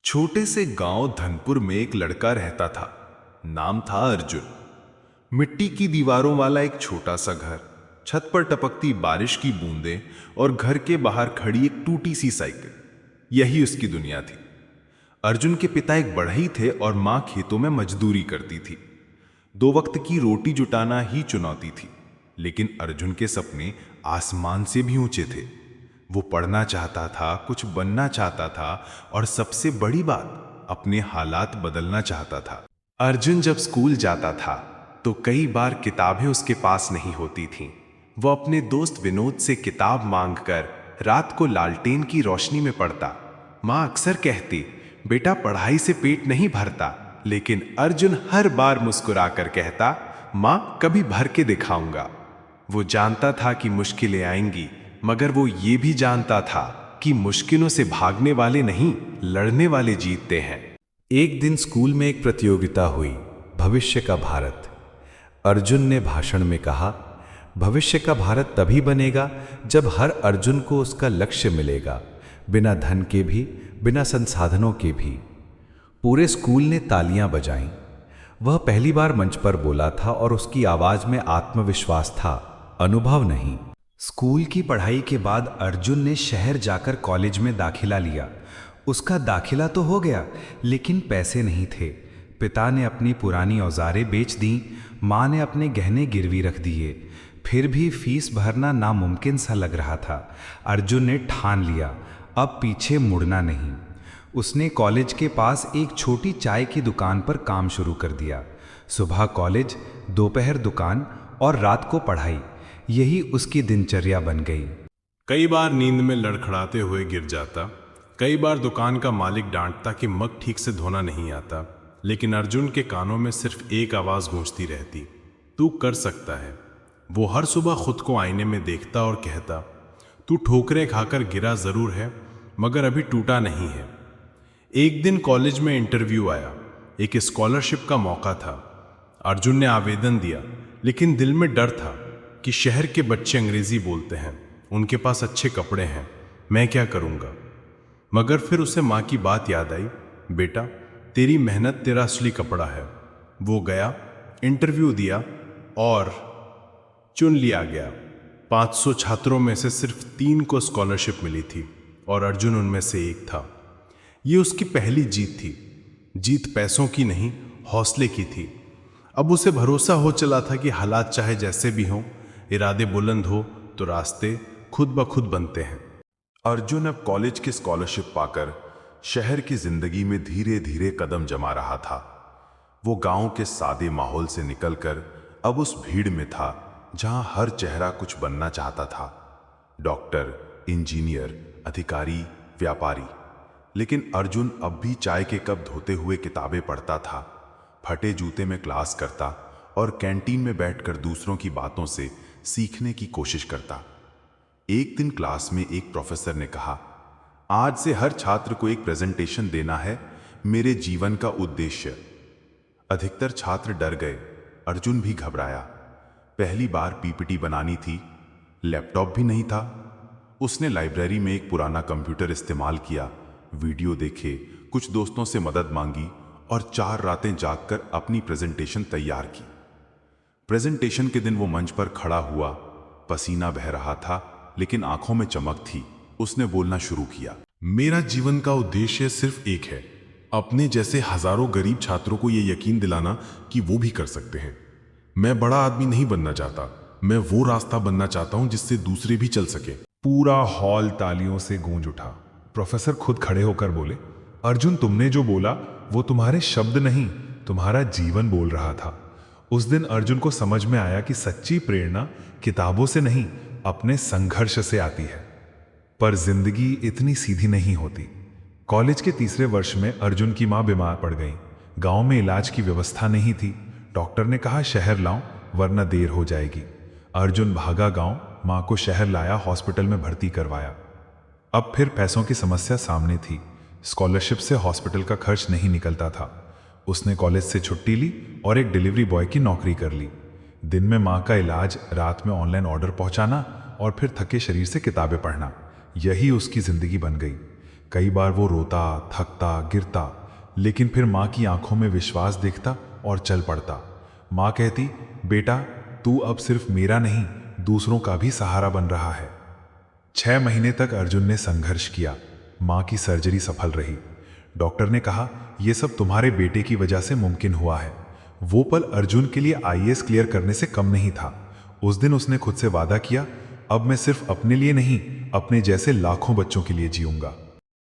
छोटे से गांव धनपुर में एक लड़का रहता था। नाम था अर्जुन। मिट्टी की दीवारों वाला एक छोटा सा घर, छत पर टपकती बारिश की बूंदें और घर के बाहर खड़ी एक टूटी सी साइकिल, यही उसकी दुनिया थी। अर्जुन के पिता एक बढ़ई थे और मां खेतों में मजदूरी करती थी। दो वक्त की रोटी जुटाना ही चुनौती थी, लेकिन अर्जुन के सपने आसमान से भी ऊंचे थे। वो पढ़ना चाहता था, कुछ बनना चाहता था और सबसे बड़ी बात, अपने हालात बदलना चाहता था। अर्जुन जब स्कूल जाता था तो कई बार किताबें उसके पास नहीं होती थीं। वो अपने दोस्त विनोद से किताब मांगकर रात को लालटेन की रोशनी में पढ़ता। माँ अक्सर कहती, बेटा पढ़ाई से पेट नहीं भरता, लेकिन अर्जुन हर बार मुस्कुराकर कहता, माँ कभी भर के दिखाऊंगा। वो जानता था कि मुश्किलें आएंगी, मगर वो ये भी जानता था कि मुश्किलों से भागने वाले नहीं, लड़ने वाले जीतते हैं। एक दिन स्कूल में एक प्रतियोगिता हुई, भविष्य का भारत। अर्जुन ने भाषण में कहा, भविष्य का भारत तभी बनेगा जब हर अर्जुन को उसका लक्ष्य मिलेगा, बिना धन के भी, बिना संसाधनों के भी। पूरे स्कूल ने तालियां बजाईं। वह पहली बार मंच पर बोला था और उसकी आवाज में आत्मविश्वास था, अनुभव नहीं। स्कूल की पढ़ाई के बाद अर्जुन ने शहर जाकर कॉलेज में दाखिला लिया। उसका दाखिला तो हो गया, लेकिन पैसे नहीं थे। पिता ने अपनी पुरानी औजारें बेच दी, माँ ने अपने गहने गिरवी रख दिए। फिर भी फीस भरना नामुमकिन सा लग रहा था। अर्जुन ने ठान लिया, अब पीछे मुड़ना नहीं। उसने कॉलेज के पास एक छोटी चाय की दुकान पर काम शुरू कर दिया। सुबह कॉलेज, दोपहर दुकान और रात को पढ़ाई, यही उसकी दिनचर्या बन गई। कई बार नींद में लड़खड़ाते हुए गिर जाता, कई बार दुकान का मालिक डांटता कि मग ठीक से धोना नहीं आता, लेकिन अर्जुन के कानों में सिर्फ एक आवाज गूंजती रहती, तू कर सकता है। वो हर सुबह खुद को आईने में देखता और कहता, तू ठोकरें खाकर गिरा जरूर है, मगर अभी टूटा नहीं है। एक दिन कॉलेज में इंटरव्यू आया, एक स्कॉलरशिप का मौका था। अर्जुन ने आवेदन दिया, लेकिन दिल में डर था कि शहर के बच्चे अंग्रेजी बोलते हैं, उनके पास अच्छे कपड़े हैं, मैं क्या करूंगा। मगर फिर उसे माँ की बात याद आई, बेटा तेरी मेहनत तेरा असली कपड़ा है। वो गया, इंटरव्यू दिया और चुन लिया गया। 500 छात्रों में से सिर्फ 3 को स्कॉलरशिप मिली थी और अर्जुन उनमें से एक था। ये उसकी पहली जीत थी। जीत पैसों की नहीं, हौसले की थी। अब उसे भरोसा हो चला था कि हालात चाहे जैसे भी हों, इरादे बुलंद हो तो रास्ते खुद ब खुद बनते हैं। अर्जुन अब कॉलेज की स्कॉलरशिप पाकर शहर की जिंदगी में धीरे धीरे कदम जमा रहा था। वो गांव के सादे माहौल से निकलकर अब उस भीड़ में था जहां हर चेहरा कुछ बनना चाहता था, डॉक्टर, इंजीनियर, अधिकारी, व्यापारी। लेकिन अर्जुन अब भी चाय के कप धोते हुए किताबें पढ़ता था, फटे जूते में क्लास करता और कैंटीन में बैठकर दूसरों की बातों से सीखने की कोशिश करता। एक दिन क्लास में एक प्रोफेसर ने कहा, आज से हर छात्र को एक प्रेजेंटेशन देना है, मेरे जीवन का उद्देश्य। अधिकतर छात्र डर गए, अर्जुन भी घबराया। पहली बार पीपीटी बनानी थी, लैपटॉप भी नहीं था। उसने लाइब्रेरी में एक पुराना कंप्यूटर इस्तेमाल किया, वीडियो देखे, कुछ दोस्तों से मदद मांगी और 4 रातें जागकर अपनी प्रेजेंटेशन तैयार की। प्रेजेंटेशन के दिन वो मंच पर खड़ा हुआ, पसीना बह रहा था, लेकिन आंखों में चमक थी। उसने बोलना शुरू किया, मेरा जीवन का उद्देश्य सिर्फ एक है, अपने जैसे हजारों गरीब छात्रों को यह यकीन दिलाना कि वो भी कर सकते हैं। मैं बड़ा आदमी नहीं बनना चाहता, मैं वो रास्ता बनना चाहता हूं जिससे दूसरे भी चल सके। पूरा हॉल तालियों से गूंज उठा। प्रोफेसर खुद खड़े होकर बोले, अर्जुन तुमने जो बोला वो तुम्हारे शब्द नहीं, तुम्हारा जीवन बोल रहा था। उस दिन अर्जुन को समझ में आया कि सच्ची प्रेरणा किताबों से नहीं, अपने संघर्ष से आती है। पर जिंदगी इतनी सीधी नहीं होती। कॉलेज के तीसरे वर्ष में अर्जुन की मां बीमार पड़ गई। गांव में इलाज की व्यवस्था नहीं थी। डॉक्टर ने कहा शहर लाओ वरना देर हो जाएगी। अर्जुन भागा गांव, मां को शहर लाया, हॉस्पिटल में भर्ती करवाया। अब फिर पैसों की समस्या सामने थी। स्कॉलरशिप से हॉस्पिटल का खर्च नहीं निकलता था। उसने कॉलेज से छुट्टी ली और एक डिलीवरी बॉय की नौकरी कर ली। दिन में माँ का इलाज, रात में ऑनलाइन ऑर्डर पहुंचाना और फिर थके शरीर से किताबें पढ़ना, यही उसकी जिंदगी बन गई। कई बार वो रोता, थकता, गिरता, लेकिन फिर माँ की आंखों में विश्वास दिखता और चल पड़ता। माँ कहती, बेटा तू अब सिर्फ मेरा नहीं, दूसरों का भी सहारा बन रहा है। 6 महीने तक अर्जुन ने संघर्ष किया। माँ की सर्जरी सफल रही। डॉक्टर ने कहा, यह सब तुम्हारे बेटे की वजह से मुमकिन हुआ है। वो पल अर्जुन के लिए आईएएस क्लियर करने से कम नहीं था। उस दिन उसने खुद से वादा किया, अब मैं सिर्फ अपने लिए नहीं, अपने जैसे लाखों बच्चों के लिए जीऊंगा।